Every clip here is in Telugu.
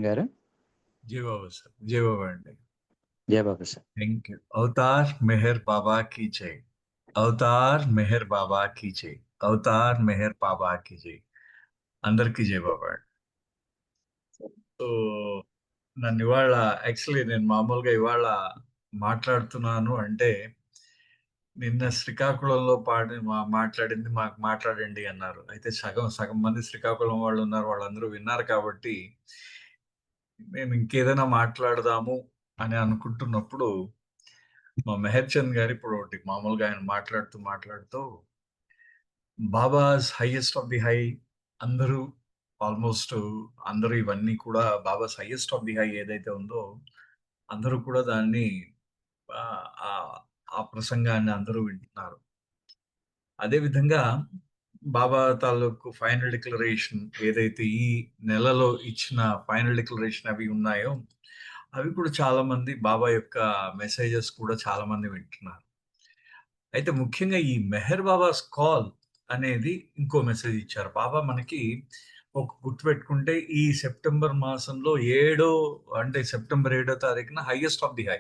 గారు. జై బాబా సార్. జై బాబా అండి. జై Baba sir. Thank you. Avatar Meher Baba కీ జై. అవతార్ మెహర్ బాబా కీ జై. అవతార్ మెహర్ బాబా కీ జై. అందరికీ జై బాబా అండి. సో నన్ను ఇవాళ యాక్చువల్లీ నేను మామూలుగా ఇవాళ మాట్లాడుతున్నాను అంటే నిన్న శ్రీకాకుళంలో మాట్లాడింది మాకు మాట్లాడండి అన్నారు. అయితే సగం సగం మంది శ్రీకాకుళం వాళ్ళు ఉన్నారు. వాళ్ళందరూ విన్నారు కాబట్టి మేము ఇంకేదైనా మాట్లాడదాము అని అనుకుంటున్నప్పుడు మా మెహర్ చంద్ గారు ఇప్పుడు ఒకటి మామూలుగా ఆయన మాట్లాడుతూ babas highest of the high అందరూ ఆల్మోస్ట్ అందరూ ఇవన్నీ కూడా babas highest of the high ఏదైతే ఉందో అందరూ కూడా దాన్ని ఆ ఆ- ఆ ప్రసంగాన్ని అందరూ వింటున్నారు. అదే విధంగా బాబా తాలూకు ఫైనల్ డిక్లరేషన్ ఏదైతే ఈ నెలలో ఇచ్చిన ఫైనల్ డిక్లరేషన్ అవి ఉన్నాయో అవి కూడా చాలా మంది బాబా యొక్క మెసేజెస్ కూడా చాలా మంది వింటున్నారు. అయితే ముఖ్యంగా ఈ మెహర్ బాబాస్ కాల్ అనేది ఇంకో మెసేజ్ ఇచ్చారు బాబా మనకి. ఒక గుర్తుపెట్టుకుంటే ఈ సెప్టెంబర్ మాసంలో అంటే సెప్టెంబర్ 7వ తారీఖున హైయెస్ట్ ఆఫ్ ది హై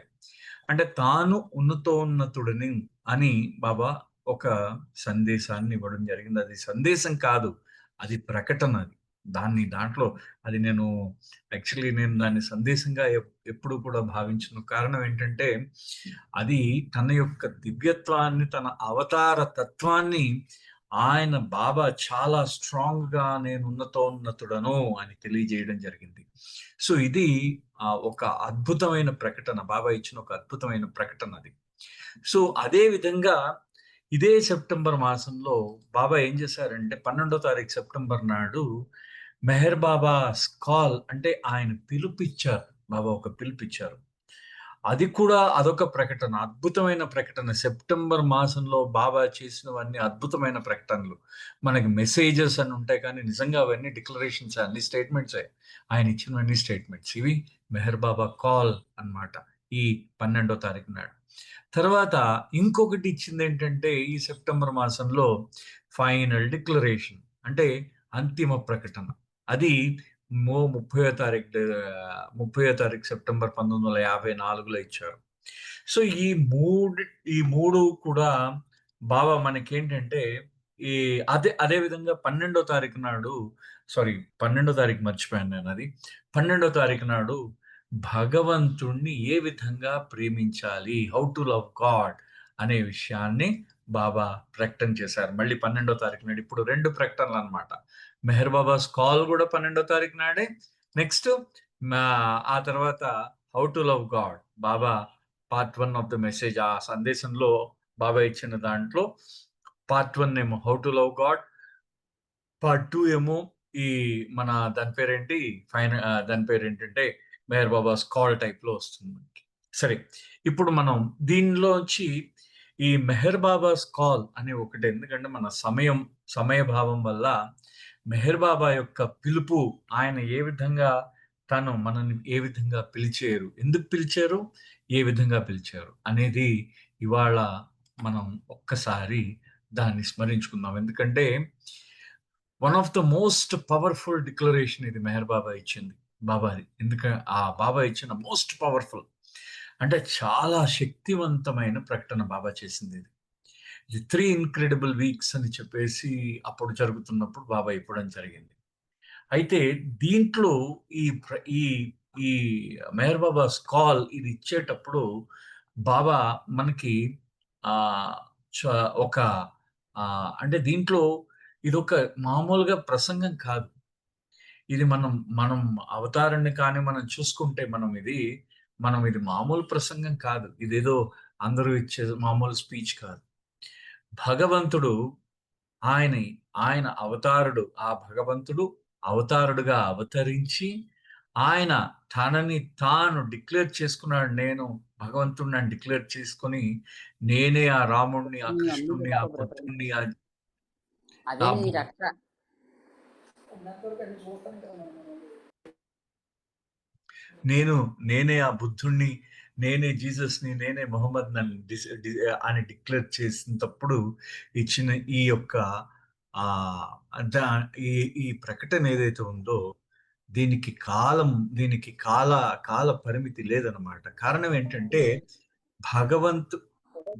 అంటే తాను ఉన్నతోన్నతుడిని అని బాబా ఒక సందేశాన్ని ఇవ్వడం జరిగింది. అది సందేశం కాదు, అది ప్రకటన. దాంట్లో అది నేను దాన్ని సందేశంగా ఎప్పుడు కూడా భావించను. కారణం ఏంటంటే అది తన యొక్క దివ్యత్వాన్ని, తన అవతార తత్వాన్ని ఆయన బాబా చాలా స్ట్రాంగ్ గా నేను ఉన్నతోన్నతుడను అని తెలియజేయడం జరిగింది. సో ఇది ఒక అద్భుతమైన ప్రకటన, బాబా ఇచ్చిన ఒక అద్భుతమైన ప్రకటన అది. సో అదే విధంగా ఇదే సెప్టెంబర్ మాసంలో బాబా ఏం చేశారంటే 12వ తారీఖు సెప్టెంబర్ నాడు మెహర్ బాబా కాల్ అంటే ఆయన పిలుపిచ్చారు. బాబా ఒక పిలుపిచ్చారు. అది కూడా అదొక ప్రకటన, అద్భుతమైన ప్రకటన. సెప్టెంబర్ మాసంలో బాబా చేసినవన్నీ అద్భుతమైన ప్రకటనలు. మనకి మెసేజెస్ అని ఉంటాయి కానీ నిజంగా అవన్నీ డిక్లరేషన్స్, అన్ని స్టేట్మెంట్స్. ఆయన ఇచ్చినవన్నీ స్టేట్మెంట్స్. ఇవి మెహర్ బాబా కాల్ అన్నమాట ఈ 12వ తారీఖు నాడు. తర్వాత ఇంకొకటి ఇచ్చింది ఏంటంటే ఈ సెప్టెంబర్ మాసంలో ఫైనల్ డిక్లరేషన్ అంటే అంతిమ ప్రకటన. అది 30వ తారీఖు సెప్టెంబర్ 1954లో ఇచ్చారు. సో ఈ మూడు కూడా బాబా మనకేంటంటే ఈ అదే విధంగా 12వ తారీఖు నాడు, సారీ 12వ తారీఖు మర్చిపోయాను నేను. అది 12వ తారీఖు నాడు భగవంతుణ్ణి ఏ విధంగా ప్రేమించాలి, హౌ టు లవ్ గాడ్ అనే విషయాన్ని బాబా ప్రకటన చేశారు. మళ్ళీ 12వ తారీఖు నాడు ఇప్పుడు రెండు ప్రకటనలు అన్నమాట. మెహర్ బాబాస్ కాల్ కూడా 12వ తారీఖు నాడే. నెక్స్ట్ ఆ తర్వాత how to love God Baba part 1 of the message, ఆ సందేశంలో బాబా ఇచ్చిన దాంట్లో పార్ట్ 1 ఏమో how to love God, part 2 ఏమో ఈ మన దాని పేరు ఏంటంటే మెహర్ బాబాస్ కాల్ టైప్ లో వస్తుంది మనకి. సరే, ఇప్పుడు మనం దీనిలోంచి ఈ మెహర్ బాబాస్ కాల్ అనే ఒకటి, ఎందుకంటే మన సమయభావం వల్ల మెహర్ బాబా యొక్క పిలుపు, ఆయన ఏ విధంగా మనల్ని ఏ విధంగా పిలిచారు, ఎందుకు పిలిచారు, ఏ విధంగా పిలిచారు అనేది ఇవాళ మనం ఒక్కసారి దాన్ని స్మరించుకుందాం. ఎందుకంటే one of the most powerful declaration ఇది మెహర్ బాబా ఇచ్చింది. బాబాది ఎందుకంటే ఆ బాబా ఇచ్చిన మోస్ట్ పవర్ఫుల్ అంటే చాలా శక్తివంతమైన ప్రకటన బాబా చేసింది. ఇది 3 ఇన్క్రెడిబుల్ వీక్స్ అని చెప్పేసి అప్పుడు జరుగుతున్నప్పుడు బాబా ఇవ్వడం జరిగింది. అయితే దీంట్లో ఈ ఈ ఈ మెహర్ బాబాస్ కాల్ ఇది ఇచ్చేటప్పుడు బాబా మనకి ఆ ఒక అంటే దీంట్లో ఇదొక మామూలుగా ప్రసంగం కాదు. ఇది మనం మనం అవతారాన్ని కానీ మనం చూసుకుంటే మనం ఇది మామూలు ప్రసంగం కాదు. ఇదేదో అందరూ ఇచ్చే మామూలు స్పీచ్ కాదు. భగవంతుడు ఆయన ఆయన అవతారుడు. ఆ భగవంతుడు అవతారుడుగా అవతరించి ఆయన తనని తాను డిక్లేర్ చేసుకున్నాడు. నేను భగవంతుడిని అని డిక్లేర్ చేసుకొని, నేనే ఆ రాముడిని, ఆ మీ మమ్మీ కృష్ణుడిని, ఆ చెప్తే బ్రదర్ బుద్ధుడిని, అదే ఆ నీ బు- రక్ష నేనే ఆ బుద్ధుణ్ణి, నేనే జీసస్ని, నేనే మొహమ్మద్ అని డిక్లేర్ చేసినప్పుడు ఇచ్చిన ఈ యొక్క ఆ దా- ఈ ఈ ప్రకటన ఏదైతే ఉందో దీనికి కాల పరిమితి లేదనమాట. కారణం ఏంటంటే భగవంతు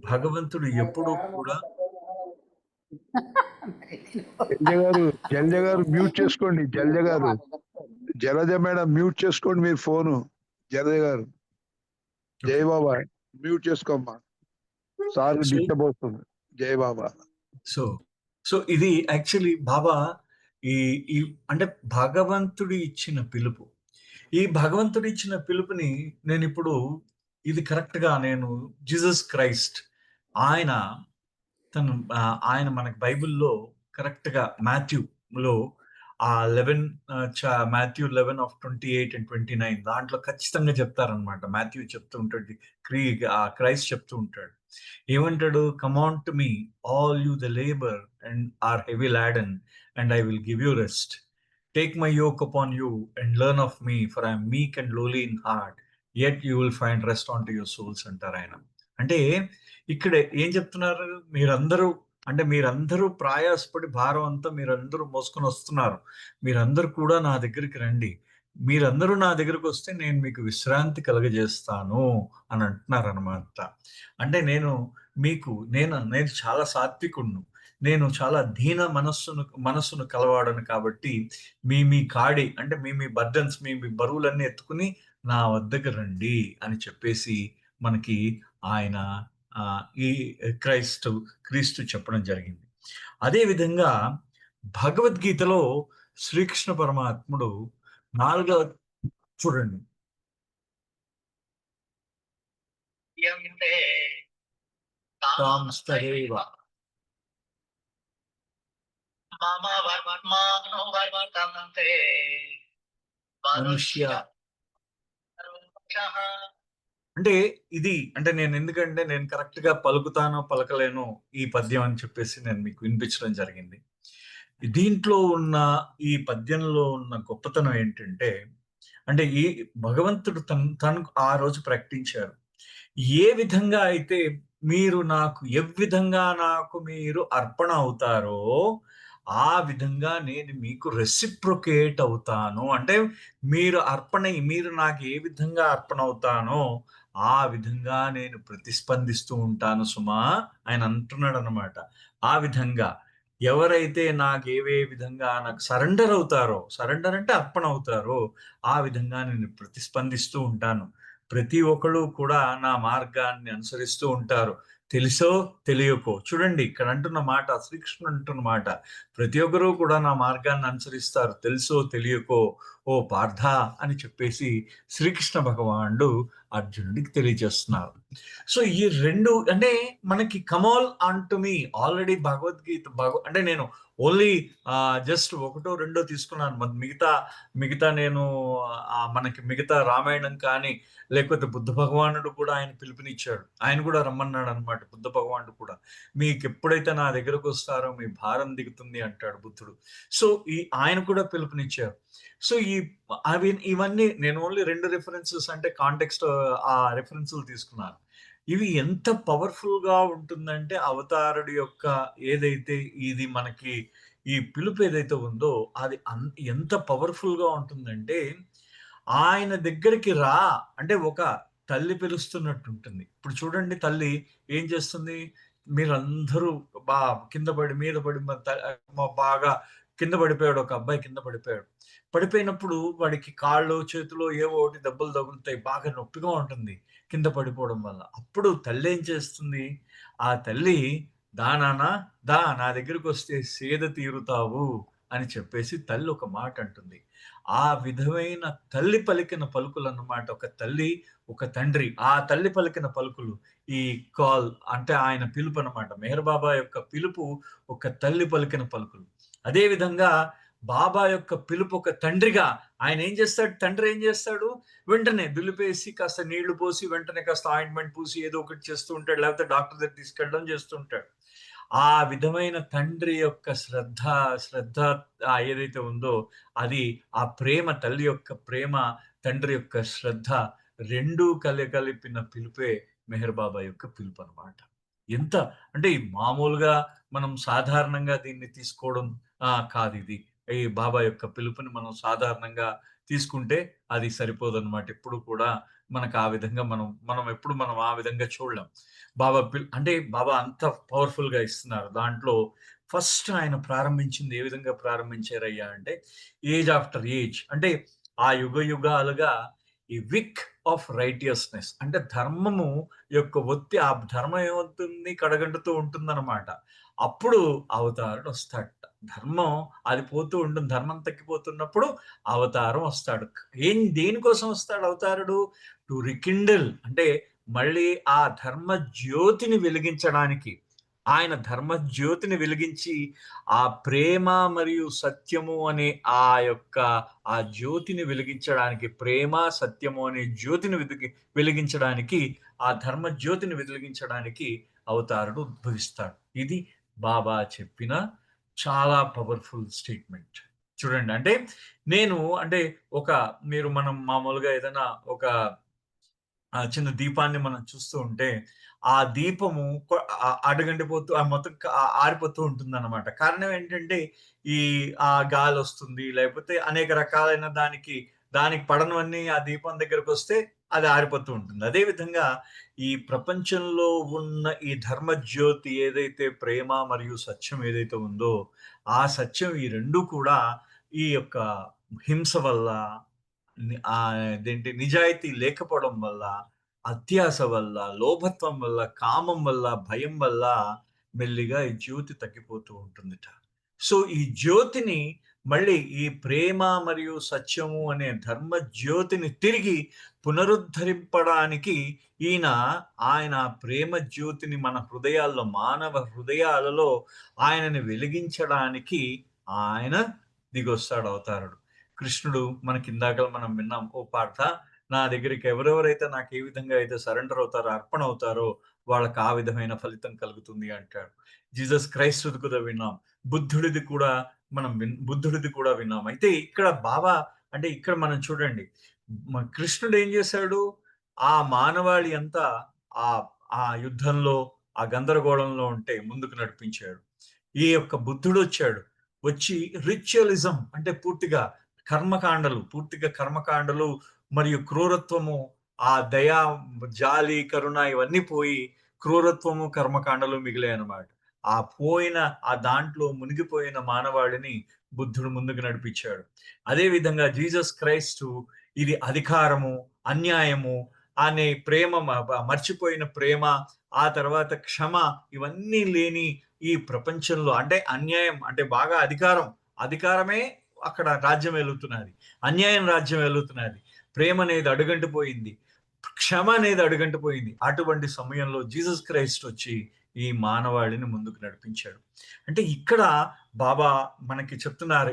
భగవంతుడు ఎప్పుడూ కూడా జలజ గారు, జలజ గారు మ్యూట్ చేసుకోండి. జలజ గారు, జలజ మేడం మ్యూట్ చేసుకోండి మీరు ఫోను. జలజ గారు, జై బాబా మ్యూట్ చేసుకోమ్మా. సార్ సో డిస్టర్బ్ అవుతుంది. జై బాబా. సో సో ఇది యాక్చువల్లీ బాబా ఈ ఈ అంటే భగవంతుడు ఇచ్చిన పిలుపు. ఈ భగవంతుడు ఇచ్చిన పిలుపుని నేనిప్పుడు ఇది కరెక్ట్‌గా నేను జీసస్ క్రైస్ట్ ఆయన ఆయన మనకు బైబిల్‌లో కరెక్ట్‌గా మాథ్యూలో ఆ 11 మాథ్యూ 11:28 అండ్ 29 దాంట్లో ఖచ్చితంగా చెప్తారనమాట. మాథ్యూ చెప్తూ ఉంటాడు. క్రైస్ట్ చెప్తూ ఉంటాడు. ఏమంటాడు? "Come unto me all you the labour and are heavy laden and I will give you rest. Take my yoke upon you and learn of me for I am meek and lowly in heart yet you will find rest unto your souls" అంటారాయన. అంటే ఇక్కడ ఏం చెప్తున్నారు? మీరందరూ ప్రయాసపడి భారం అంతా మీరందరూ మోసుకొని వస్తున్నారు. మీరందరూ కూడా నా దగ్గరికి రండి. మీరందరూ నా దగ్గరకొస్తే నేను మీకు విశ్రాంతి కలుగజేస్తాను అని అంటున్నారనమాట. అంటే నేను చాలా సాత్వికుడిని. నేను చాలా దీన మనస్సును కలవాడను కాబట్టి మీ కాడి అంటే మీ బర్డెన్స్ మీ బరువులన్నీ ఎత్తుకొని నా వద్దకు రండి అని చెప్పేసి మనకి ఆయన ఈ క్రీస్తు చెప్పడం జరిగింది. అదే విధంగా భగవద్గీతలో శ్రీకృష్ణ పరమాత్ముడు 4వ చూడండి. తాంస్తదేవ మనుష్య అంటే నేను కరెక్ట్‌గా పలుకుతానో, పలకలేనో ఈ పద్యం అని చెప్పేసి నేను మీకు వినిపించడం జరిగింది. ఈ పద్యంలో ఉన్న గొప్పతనం ఏంటంటే, అంటే ఈ భగవంతుడు తను ఆ రోజు ప్రకటించారు. ఏ విధంగా అయితే ఎవ్విధంగా నాకు మీరు అర్పణ అవుతారో, ఆ విధంగా నేను మీకు రెసిప్రొకేట్ అవుతాను. అంటే మీరు నాకు ఏ విధంగా అర్పణ అవుతానో, ఆ విధంగా నేను ప్రతిస్పందిస్తూ ఉంటాను సుమా ఆయన అంటున్నాడనమాట. ఆ విధంగా ఎవరైతే విధంగా నాకు సరెండర్ అంటే అర్పణ అవుతారో, ఆ విధంగా నేను ప్రతిస్పందిస్తూ ఉంటాను. ప్రతి ఒక్కళ్ళు కూడా నా మార్గాన్ని అనుసరిస్తూ ఉంటారు. తెలుసో తెలియకో. చూడండి ఇక్కడ అంటున్న మాట శ్రీకృష్ణుడు అంటున్న మాట. ప్రతి ఒక్కరు కూడా నా మార్గాన్ని అనుసరిస్తారు. తెలుసో తెలియకో ఓ పార్థ అని చెప్పేసి శ్రీకృష్ణ భగవానుడు అర్జునుడికి తెలియజేస్తున్నారు. సో ఈ 2 అంటే మనకి కమ్ ఆల్ అంటు మీ ఆల్రెడీ భగవద్గీత అంటే నేను ఓన్లీ జస్ట్ ఒకటో రెండో తీసుకున్నాను. మిగతా నేను మనకి మిగతా రామాయణం కానీ లేకపోతే బుద్ధ భగవానుడు కూడా ఆయన పిలుపునిచ్చాడు. ఆయన కూడా రమ్మన్నాడనమాట బుద్ధ భగవానుడు కూడా. మీకెప్పుడైతే నా దగ్గరకొస్తారో మీ భారం దిగుతుంది అంటాడు బుద్ధుడు. సో ఆయన కూడా పిలుపునిచ్చారు. సో ఇవన్నీ నేను ఓన్లీ 2 రిఫరెన్సెస్ అంటే కాంటెక్స్ట్ ఆ రిఫరెన్స్‌లు తీసుకున్నాను. ఇవి ఎంత పవర్‌ఫుల్‌గా ఉంటుందంటే అవతారుడి యొక్క ఏదైతే ఇది మనకి ఈ పిలుపు ఏదైతే ఉందో అది ఎంత పవర్‌ఫుల్‌గా ఉంటుందంటే ఆయన దగ్గరికి రా అంటే ఒక తల్లి పిలుస్తున్నట్టుంటుంది. ఇప్పుడు చూడండి తల్లి ఏం చేస్తుంది? మీరందరూ బా కింద పడి, మీద పడి బాగా కింద పడిపోయాడు. ఒక అబ్బాయి కింద పడిపోయాడు. పడిపోయినప్పుడు వాడికి కాళ్ళో, చేతిలో ఏవో ఒకటి దెబ్బలు తగులుతాయి. బాగా నొప్పిగా ఉంటుంది కింద పడిపోవడం వల్ల. అప్పుడు తల్లేం చేస్తుంది? ఆ తల్లి "దా నాన్న దా నా దగ్గరకొస్తే సేద తీరుతావు" అని చెప్పేసి తల్లి ఒక మాట అంటుంది. ఆ విధమైన తల్లి పలికిన పలుకులన్నమాట. ఒక తల్లి, ఒక తండ్రి. ఆ తల్లి పలికిన పలుకులు ఈ కాల్ అంటే ఆయన పిలుపనమాట. మెహర్ బాబా యొక్క పిలుపు ఒక తల్లి పలికిన పలుకులు. అదే విధంగా బాబా యొక్క పిలుపు ఒక తండ్రిగా ఆయన ఏం చేస్తాడు? తండ్రి ఏం చేస్తాడు? వెంటనే దులిపేసి కాస్త నీళ్లు పోసి వెంటనే కాస్త ఆయింట్‌మెంట్ పూసి ఏదో ఒకటి చేస్తూ ఉంటాడు. లేకపోతే డాక్టర్ దగ్గరికి తీసుకెళ్ళడం చేస్తూ ఉంటాడు. ఆ విధమైన తండ్రి యొక్క శ్రద్ధ ఏదైతే ఉందో అది ఆ ప్రేమ తల్లి యొక్క ప్రేమ, తండ్రి యొక్క శ్రద్ధ 2 కలిపిన పిలుపే మెహర్ బాబా యొక్క పిలుపనమాట. ఎంత అంటే మామూలుగా మనం సాధారణంగా దీన్ని తీసుకోవడం కాదిది. ఈ బాబా యొక్క పిలుపుని మనం సాధారణంగా తీసుకుంటే అది సరిపోదన్నమాట. ఎప్పుడు కూడా మనకు ఆ విధంగా మనం ఆ విధంగా చూడలేం. అంటే బాబా అంత పవర్‌ఫుల్‌గా ఇస్తున్నారు. దాంట్లో ఫస్ట్ ఆయన ప్రారంభించింది ఏ విధంగా ప్రారంభించారయ్యా అంటే, ఏజ్ ఆఫ్టర్ ఏజ్ అంటే ఆ యుగాలుగా ఈ విక్ ఆఫ్ రైటియస్‌నెస్ అంటే ధర్మము యొక్క ఆ ధర్మం ఏమవుతుంది కడగంటుతూ ఉంటుందన్నమాట. అప్పుడు అవతారుడు వస్తాడట. ధర్మం అది పోతూ ఉంటుంది. ధర్మం తగ్గిపోతున్నప్పుడు అవతారం వస్తాడు. దేనికోసం వస్తాడు అవతారుడు? టు రికిండిల్ అంటే మళ్ళీ ఆ ధర్మ జ్యోతిని వెలిగించడానికి. ఆయన ధర్మ జ్యోతిని వెలిగించి ఆ ప్రేమ మరియు సత్యము అనే ఆ జ్యోతిని వెలిగించడానికి, ప్రేమ, సత్యము అనే జ్యోతిని వెలిగించడానికి, ఆ ధర్మ జ్యోతిని వెలిగించడానికి అవతారుడు ఉద్భవిస్తాడు. ఇది బాబా చెప్పిన చాలా పవర్‌ఫుల్ స్టేట్మెంట్. చూడండి. అంటే నేను అంటే మనం మామూలుగా ఏదైనా ఒక చిన్న దీపాన్ని మనం చూస్తూ ఉంటే, ఆ దీపము అడుగంటిపోతూ మొత్తం ఆరిపోతూ ఉంటుందన్నమాట. కారణం ఏంటంటే, ఈ గాలొస్తుంది, లేకపోతే అనేక రకాలైన దానికి పడనివన్నీ ఆ దీపం దగ్గరకొస్తే అది ఆరిపోతూ ఉంటుంది. అదే విధంగా ఈ ప్రపంచంలో ఉన్న ఈ ధర్మ జ్యోతి ఏదైతే ప్రేమ మరియు సత్యం ఏదైతే ఉందో, ఆ సత్యం ఈ 2 కూడా ఈ యొక్క హింస వల్ల నిజాయితీ లేకపోవడం వల్ల, అత్యాస వల్ల, లోభత్వం వల్ల, కామం వల్ల, భయం వల్ల మెల్లిగా ఈ జ్యోతి తగ్గిపోతూ ఉంటుందిట. సో, ఈ జ్యోతిని మళ్ళీ ఈ ప్రేమ మరియు సత్యము అనే ధర్మ జ్యోతిని తిరిగి పునరుద్ధరింపడానికి ఆయన ప్రేమ జ్యోతిని మన హృదయాల్లో, మానవ హృదయాలలో ఆయనని వెలిగించడానికి ఆయన దిగొస్తాడు అవతారుడు. కృష్ణుడు మనకిందాక మనం విన్నాం ఓ పార్థ నా దగ్గరికి ఎవరెవరైతే నాకు ఏ విధంగా అయితే సరెండర్ అవుతారో, అర్పణ అవుతారో వాళ్ళకి ఆ విధమైన ఫలితం కలుగుతుంది అంటాడు. జీసస్ క్రైస్తుది కూడా విన్నాం. బుద్ధుడిది కూడా విన్నాం. అయితే ఇక్కడ బాబా అంటే ఇక్కడ మనం చూడండి. కృష్ణుడు ఏం చేశాడు? ఆ మానవాళి అంతా ఆహ్, ఆ యుద్ధంలో, ఆ గందరగోళంలో ఉంటే ముందుకు నడిపించాడు. ఈ యొక్క బుద్ధుడొచ్చాడు. వచ్చి రిచువలిజం అంటే పూర్తిగా కర్మకాండలు మరియు క్రూరత్వము, ఆ దయ, జాలి, కరుణ ఇవన్నీ పోయి క్రూరత్వము, కర్మకాండలు మిగిలాయన్నమాట. దాంట్లో మునిగిపోయిన మానవాళిని బుద్ధుడు ముందుకు నడిపించాడు. అదే విధంగా జీసస్ క్రైస్టు ఇది అధికారము, అన్యాయము అనే మర్చిపోయిన ప్రేమ, ఆ తర్వాత క్షమ ఇవన్నీ లేని ఈ ప్రపంచంలో అంటే అన్యాయం అంటే బాగా అధికారమే అక్కడ రాజ్యం ఏలుతున్నది. అన్యాయం రాజ్యం ఏలుతున్నది. ప్రేమ అనేది అడుగంటిపోయింది. క్షమ అనేది అడుగంటిపోయింది. అటువంటి సమయంలో జీసస్ క్రైస్ట్ వచ్చి ఈ మానవాళిని ముందుకు నడిపించాడు. అంటే ఇక్కడ బాబా మనకి చెప్తున్నారు.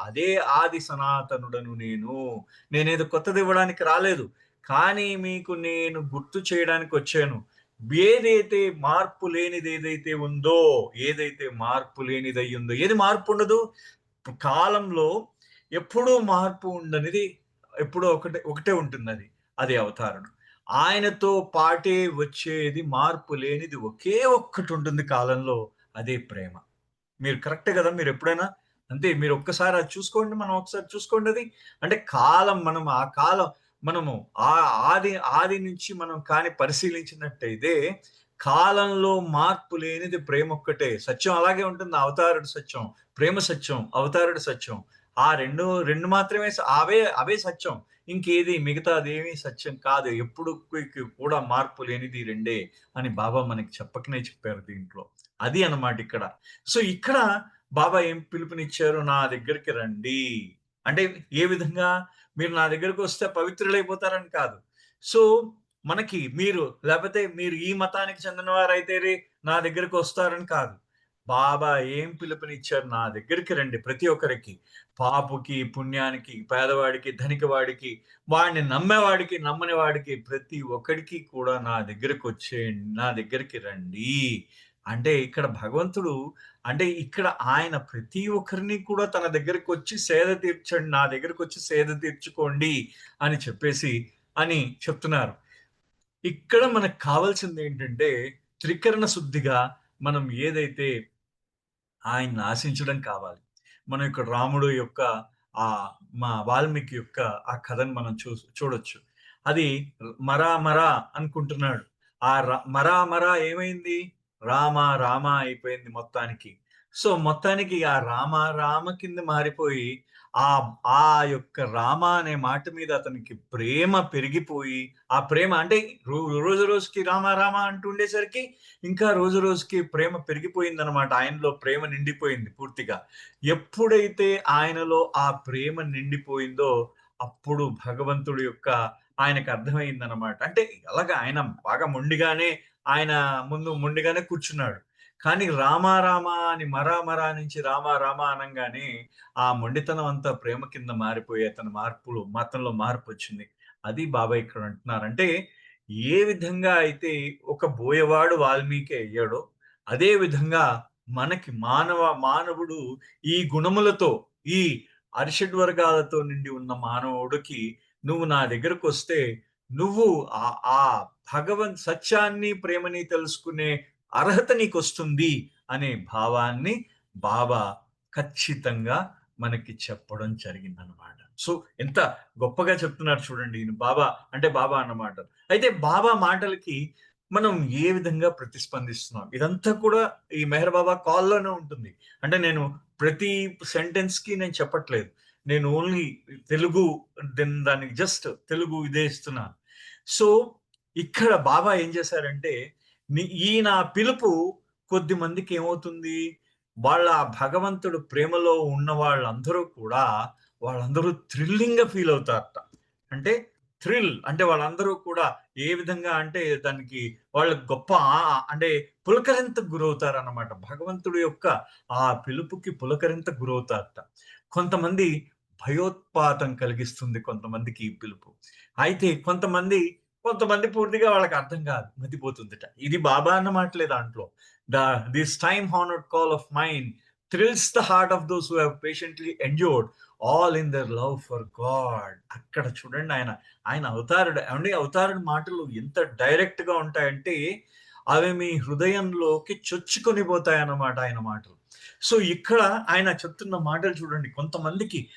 అదే ఆది సనాతనుడను నేనేదో కొత్తది ఇవ్వడానికి రాలేదు. కానీ మీకు నేను గుర్తు చేయడానికి వచ్చాను. ఏదైతే మార్పు లేనిది ఏదైతే మార్పు లేనిదై ఉందో, ఏది మార్పు ఉండదు? కాలంలో ఎప్పుడూ మార్పు ఉండనిది ఎప్పుడో ఒకటే ఉంటుందది. అది అవతారుడు. ఆయనతో పాటే వచ్చేది మార్పు లేనిది ఒకే ఒక్కటి ఉంటుంది కాలంలో. అదే ప్రేమ. మీరు కరెక్టే గదా! మీరెప్పుడైనా అంతే మీరు ఒక్కసారి అది చూసుకోండి. మనం ఒకసారి చూసుకోండి అది. అంటే మనము ఆది నుంచి మనం పరిశీలించినట్టయితే కాలంలో మార్పు లేనిది ప్రేమొక్కటే. సత్యం అలాగే ఉంటుంది. అవతారుడు సత్యం, ప్రేమ సత్యం, అవతారుడు సత్యం. ఆ 2 మాత్రమే అవే సత్యం. ఇంకేది మిగతాదేమీ సత్యం కాదు. కూడా మార్పు లేనిది ఈ రెండే అని బాబా మనకి చెప్పకనే చెప్పారు దీంట్లో. అది అన్నమాట ఇక్కడ. సో, ఇక్కడ బాబా ఏం పిలుపునిచ్చారు? నా దగ్గరికి రండి. అంటే ఏ విధంగా? మీరు నా దగ్గరకొస్తే పవిత్రులైపోతారని కాదు. సో, లేపోతే మీరు ఈ మతానికి చెందినవారైతేనే నా దగ్గరకొస్తారని కాదు. బాబా ఏం పిలుపునిచ్చారు? నా దగ్గరికి రండి ప్రతి ఒక్కరికి. పాపుకి, పుణ్యానికి, పేదవాడికి, ధనికవాడికి, వాడిని నమ్మేవాడికి, నమ్మని వాడికి ప్రతి ఒక్కడికి కూడా నా దగ్గరికి రండి. అంటే ఇక్కడ భగవంతుడు అంటే ఇక్కడ ఆయన ప్రతి ఒక్కరిని కూడా తన దగ్గరకొచ్చి నా దగ్గరకొచ్చి సేద తీర్చుకోండి అని అని చెప్తున్నారు. ఇక్కడ మనకు కావాల్సిందేంటంటే త్రికరణ శుద్ధిగా మనం ఏదైతే ఆయన్ని ఆశించడం కావాలి. మనం ఇక్కడ రాముడు యొక్క ఆ మా వాల్మీకి యొక్క ఆ కథను మనం చూడొచ్చు. అది మరా మరా అనుకుంటున్నాడు. ఆ మరా మరా ఏమైంది? రామ రామ అయిపోయింది మొత్తానికి. సో మొత్తానికి ఆ రామ రామ కింద మారిపోయి ఆ ఆ యొక్క రామ అనే మాట మీద అతనికి ప్రేమ పెరిగిపోయి, ఆ ప్రేమ అంటే రోజు రోజుకి రామ రామ అంటూ ఉండేసరికి ఇంకా రోజు రోజుకి ప్రేమ పెరిగిపోయిందనమాట. ఆయనలో ప్రేమ నిండిపోయింది పూర్తిగా. ఎప్పుడైతే ఆయనలో ఆ ప్రేమ నిండిపోయిందో అప్పుడు భగవంతుడి యొక్క ఆయనకు అర్థమైందనమాట. అంటే అలాగా ఆయన బాగా మొండిగానే ఆయన ముందు మొండిగానే కూర్చున్నాడు. కానీ రామ రామ అని మరా మరా నుంచి రామ రామ అనంగానే ఆ మొండితనం అంతా ప్రేమ కింద మారిపోయి అతనిలో మార్పొచ్చింది. అది బాబా ఇక్కడ అంటున్నారు. అంటే ఏ విధంగా అయితే ఒక బోయవాడు వాల్మీకి అయ్యాడో, అదే విధంగా మనకి మానవుడు ఈ గుణములతో, ఈ అరిషడ్ వర్గాలతో నిండి ఉన్న మానవుడికి నువ్వు నా దగ్గరకొస్తే నువ్వు ఆ సత్యాన్ని, ప్రేమని తెలుసుకునే అర్హత నీకొస్తుంది అనే భావాన్ని బాబా ఖచ్చితంగా మనకి చెప్పడం జరిగిందనమాట. సో ఎంత గొప్పగా చెప్తున్నారు చూడండి. ఈయన బాబా అన్నమాట. అయితే బాబా మాటలకి మనం ఏ విధంగా ప్రతిస్పందిస్తున్నాం? ఇదంతా కూడా ఈ మెహర్ బాబా కాల్‌లోనే ఉంటుంది. అంటే నేను ప్రతి సెంటెన్స్‌కి నేను చెప్పట్లేదు. నేను ఓన్లీ తెలుగు దానికి జస్ట్ తెలుగు ఇదే ఇస్తున్నాను. సో, ఇక్కడ బాబా ఏం చేశారంటే, ఈ నా పిలుపు కొద్ది మందికి ఏమవుతుంది? వాళ్ళ భగవంతుడు ప్రేమలో ఉన్న వాళ్ళందరూ థ్రిల్లింగ్‌గా ఫీల్ అవుతారట. అంటే అంటే వాళ్ళందరూ కూడా ఏ విధంగా అంటే దానికి వాళ్ళు గొప్ప అంటే పులకరింతకు గురవుతారన్నమాట. భగవంతుడి యొక్క ఆ పిలుపుకి పులకరింతకు గురవుతారట. కొంతమంది భయోత్పాతం కలిగిస్తుంది కొంతమందికి ఈ పిలుపు. అయితే కొంతమంది పూర్తిగా వాళ్ళకి అర్థం కాదు. మతిపోతుందట. ఇది బాబా అన్న మాటలే దాంట్లో. This time honoured call of mind thrills the heart of those who have patiently endured all in their love for God. అక్కడ చూడండి ఆయన అవతారుడు మాటలు ఎంత డైరెక్ట్ గా ఉంటాయంటే అవి మీ హృదయంలోకి చొచ్చుకొని పోతాయన్నమాట ఆయన మాటలు. సో ఇక్కడ ఆయన చెప్తున్న మాటలు చూడండి. కొంతమందికి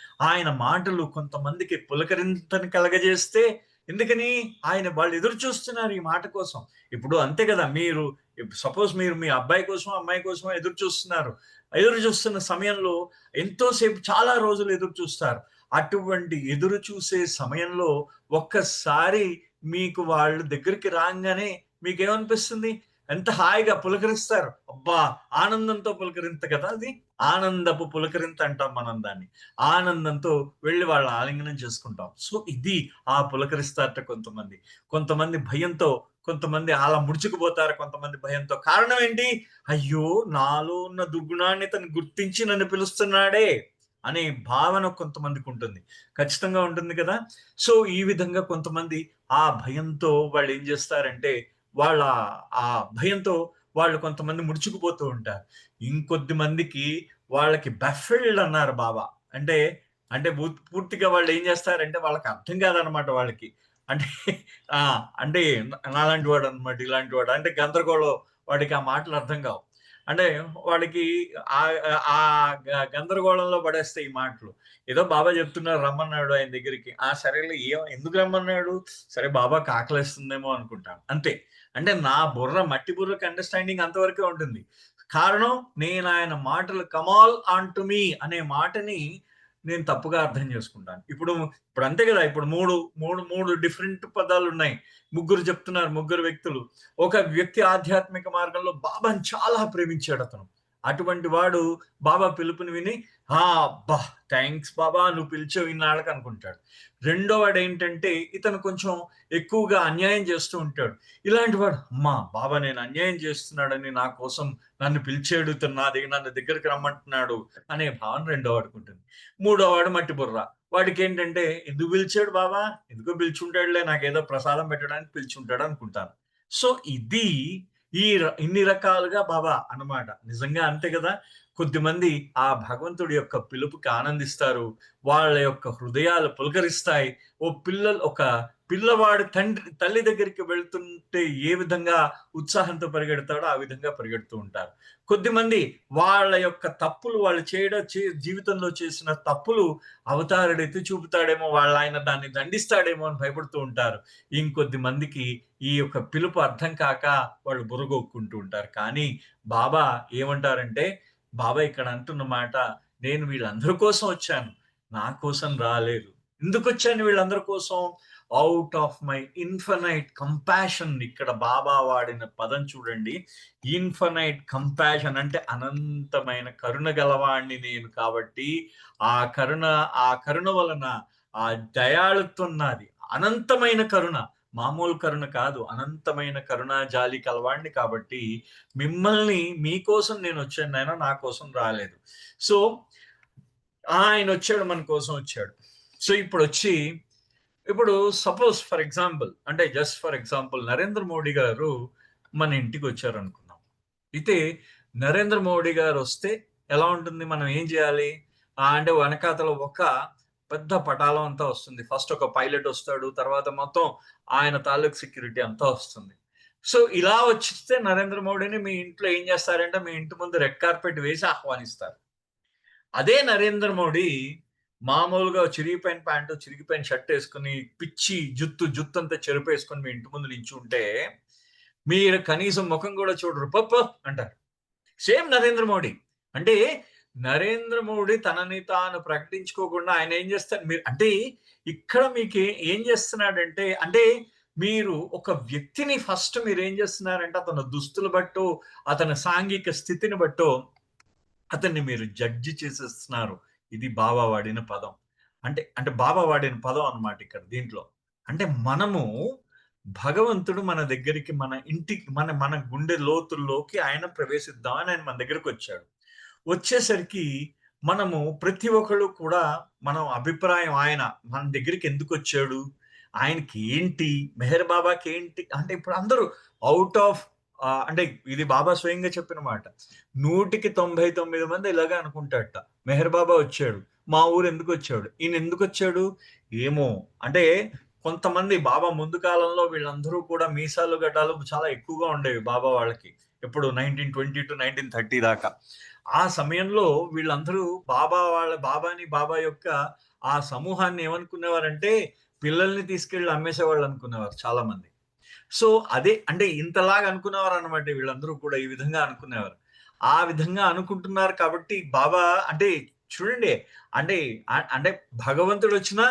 పులకరింతని కలగజేస్తే ఎందుకని వాళ్ళు ఎదురు చూస్తున్నారు ఈ మాట కోసం. ఇప్పుడు అంతే కదా, సపోజ్ మీరు మీ అబ్బాయి కోసం అమ్మాయి కోసం ఎదురు చూస్తున్న సమయంలో ఎంతో సేపు చాలా రోజులు ఎదురు చూస్తారు. అటువంటి ఎదురు చూసే సమయంలో ఒక్కసారి మీకు వాళ్ళు దగ్గరికి రాగానే మీకేమనిపిస్తుంది? ఎంత హాయిగా పులకరిస్తారు. అబ్బా, ఆనందంతో పులకరింత కదా అది. ఆనందపు పులకరింత అంటాం మనం దాన్ని. ఆనందంతో వెళ్ళి వాళ్ళ ఆలింగనం చేసుకుంటాం. సో ఇది ఆ పులకరిస్తారట కొంతమంది భయంతో, కొంతమంది అలా ముడుచుకుపోతారు, కొంతమంది భయంతో. కారణం ఏంటి? అయ్యో, నాలో ఉన్న దుర్గుణాన్ని తను గుర్తించి నన్ను పిలుస్తున్నాడే అనే భావన కొంతమందికి ఉంటుంది. ఖచ్చితంగా ఉంటుంది కదా. సో ఈ విధంగా కొంతమంది ఆ భయంతో వాళ్ళు ఏం చేస్తారంటే వాళ్ళ ఆ భయంతో వాళ్ళు కొంతమంది ముడుచుకుపోతూ ఉంటారు. ఇంకొద్ది మందికి వాళ్ళకి బెఫిల్డ్ అన్నారు బాబా. అంటే అంటే పూర్తిగా వాళ్ళు ఏం చేస్తారంటే వాళ్ళకి అర్థం కాదనమాట వాళ్ళకి. అంటే అంటే నాలాంటి వాడు అనమాట, ఇలాంటి వాడు అంటే గందరగోళం. వాడికి ఆ మాటలు అర్థం కావు. అంటే వాడికి ఆ గందరగోళంలో పడేస్తాయి ఈ మాటలు. ఏదో బాబా చెప్తున్నారు రమ్మన్నాడు ఆయన దగ్గరికి. సరేలే, ఎందుకు రమ్మన్నాడు? సరే బాబాకి ఆకలేస్తుందేమో అనుకుంటాను అంతే. అంటే నా మట్టి బుర్రకి అండర్స్టాండింగ్ అంతవరకే ఉంటుంది. కారణం నేను ఆయన మాటలు కమాల్ ఆన్ టు మీ అనే మాటని నేను తప్పుగా అర్థం చేసుకుంటాను. ఇప్పుడు అంతే కదా. ఇప్పుడు మూడు డిఫరెంట్ పదాలు ఉన్నాయి. ముగ్గురు వ్యక్తులు. ఒక వ్యక్తి ఆధ్యాత్మిక మార్గంలో బాబాని చాలా ప్రేమించాడు అతను. అటువంటి వాడు బాబా పిలుపుని విని అబ్బా, థ్యాంక్స్ బాబా, నువ్వు పిలిచావు ఇన్నాళ్ళకి అనుకుంటాడు. రెండో వాడు ఏంటంటే ఇతను కొంచెం ఎక్కువగా అన్యాయం చేస్తూ ఉంటాడు. ఇలాంటి వాడు, అమ్మా బాబా నేను అన్యాయం చేస్తున్నాడని నా కోసం నన్ను పిలిచాడు, నన్ను దగ్గరికి రమ్మంటున్నాడు అనే భావన రెండో వాడికి ఉంటుంది. మూడో వాడు మట్టి బుర్ర. వాడికి ఏంటంటే ఎందుకు పిలిచాడు బాబా, ఎందుకో పిలిచుంటాడులే, నాకేదో ప్రసాదం పెట్టడానికి పిలిచుంటాడు అనుకుంటాను. సో ఇది ఇన్ని రకాలుగా బాబా అన్నమాట. నిజంగా అంతే కదా. కొద్దిమంది ఆ భగవంతుడి యొక్క పిలుపుకి ఆనందిస్తారు. వాళ్ళ యొక్క హృదయాలు పులకరిస్తాయి. ఒక పిల్లవాడు తల్లి దగ్గరికి వెళ్తుంటే ఏ విధంగా ఉత్సాహంతో పరిగెడతాడో ఆ విధంగా పరిగెడుతూ ఉంటారు. కొద్దిమంది వాళ్ళ యొక్క తప్పులు వాళ్ళు జీవితంలో చేసిన తప్పులు అవతారుడు ఎత్తి చూపుతాడేమో, ఆయన దాన్ని దండిస్తాడేమో అని భయపడుతూ ఉంటారు. ఇంకొద్ది మందికి ఈ యొక్క పిలుపు అర్థం కాక వాళ్ళు బుర్రగొక్కుంటూ ఉంటారు. కానీ బాబా ఏమంటారంటే, బాబా ఇక్కడ అంటున్న మాట, నేను వీళ్ళందరి కోసం వచ్చాను. నా కోసం రాలేదు. ఎందుకొచ్చాను వీళ్ళందరి కోసం? Out of my infinite compassion. ఇక్కడ బాబా వాడిన పదం చూడండి. ఇన్ఫనైట్ కంపాషన్ అంటే అనంతమైన కరుణ గలవాణ్ణి నేను కాబట్టి, ఆ కరుణ వలన ఆ దయాళుత్వం నాది. అనంతమైన కరుణ, మామూలు కరుణ కాదు. అనంతమైన కరుణ జాలి కలవాణ్ణి కాబట్టి మిమ్మల్ని మీకోసం నేను వచ్చాను నాయన, నా కోసం రాలేదు. సో ఆయన వచ్చాడు, మన కోసం వచ్చాడు. సో ఇప్పుడు సపోజ్ ఫర్ ఎగ్జాంపుల్, అంటే just for example, Narendra Modi గారు మన ఇంటికి వచ్చారు అనుకున్నాం. అయితే నరేంద్ర మోడీ గారు వస్తే ఎలా ఉంటుంది? మనం ఏం చేయాలి? అంటే వెనకాతల ఒక పెద్ద పటాలం అంతా వస్తుంది. ఫస్ట్ ఒక పైలట్ వస్తాడు, తర్వాత మొత్తం ఆయన తాలూకు సెక్యూరిటీ అంతా వస్తుంది. సో ఇలా వచ్చిస్తే నరేంద్ర మోడీని మీ ఇంట్లో ఏం చేస్తారంటే, మీ ఇంటి ముందు రెడ్ కార్పెట్ వేసి ఆహ్వానిస్తారు. అదే నరేంద్ర మోడీ మామూలుగా చిరిగిపోయిన ప్యాంటు, చిరిగిపోయిన షర్ట్ వేసుకుని, పిచ్చి జుత్తు అంతా చెరుపేసుకొని మీ ఇంటి ముందు నించుంటే మీరు కనీసం ముఖం కూడా చూడరు, పప్ప అంటారు. సేమ్ నరేంద్ర మోడీ. అంటే నరేంద్ర మోడీ తనని తాను ప్రకటించుకోకుండా ఆయన ఏం చేస్తారు? అంటే ఇక్కడ మీకు ఏం చేస్తున్నాడంటే, అంటే మీరు ఒక వ్యక్తిని ఫస్ట్ మీరు ఏం చేస్తున్నారంటే, అతని దుస్తులు బట్టో, అతని సాంఘిక స్థితిని బట్టో అతన్ని మీరు జడ్జి చేసేస్తున్నారు. ఇది బాబా వాడిన పదం. అంటే బాబా వాడిన పదం అన్నమాట ఇక్కడ దీంట్లో. అంటే మనము భగవంతుడు మన దగ్గరికి, మన ఇంటికి, మన గుండె లోతుల్లోకి ఆయన ప్రవేశిద్దామని ఆయన మన దగ్గరికి వచ్చాడు. వచ్చేసరికి మనము ప్రతి ఒక్కళ్ళు కూడా మనం అభిప్రాయం, ఆయన మన దగ్గరికి ఎందుకు వచ్చాడు? ఆయనకి ఏంటి? మెహర్ బాబాకి ఏంటి? అంటే ఇప్పుడు అందరూ ఔట్ ఆఫ్ అంటే ఇది బాబా స్వయంగా చెప్పిన మాట. 100కి 99 మంది ఇలాగే అనుకుంటారట. మెహర్ బాబా వచ్చాడు. మా ఊరు ఎందుకు వచ్చాడు? ఈయన ఎందుకు వచ్చాడు? ఏమో. అంటే కొంతమంది బాబా ముందు కాలంలో వీళ్ళందరూ కూడా మీసాలు గడ్డాలు చాలా ఎక్కువగా ఉండేవి బాబా వాళ్ళకి. ఎప్పుడు 1920 టు 1930 దాకా. ఆ సమయంలో వీళ్ళందరూ బాబా యొక్క ఆ సమూహాన్ని ఏమనుకునేవారంటే, పిల్లల్ని తీసుకెళ్లి అమ్మేసేవాళ్ళు అనుకునేవారు చాలా మంది. సో అదే అంటే ఇంతలాగా అనుకునేవారు అన్నమాట. వీళ్ళందరూ కూడా ఈ విధంగా అనుకునేవారు. ఆ విధంగా అనుకుంటున్నారు కాబట్టి బాబా అంటే చూడండి, అంటే భగవంతుడు వచ్చినా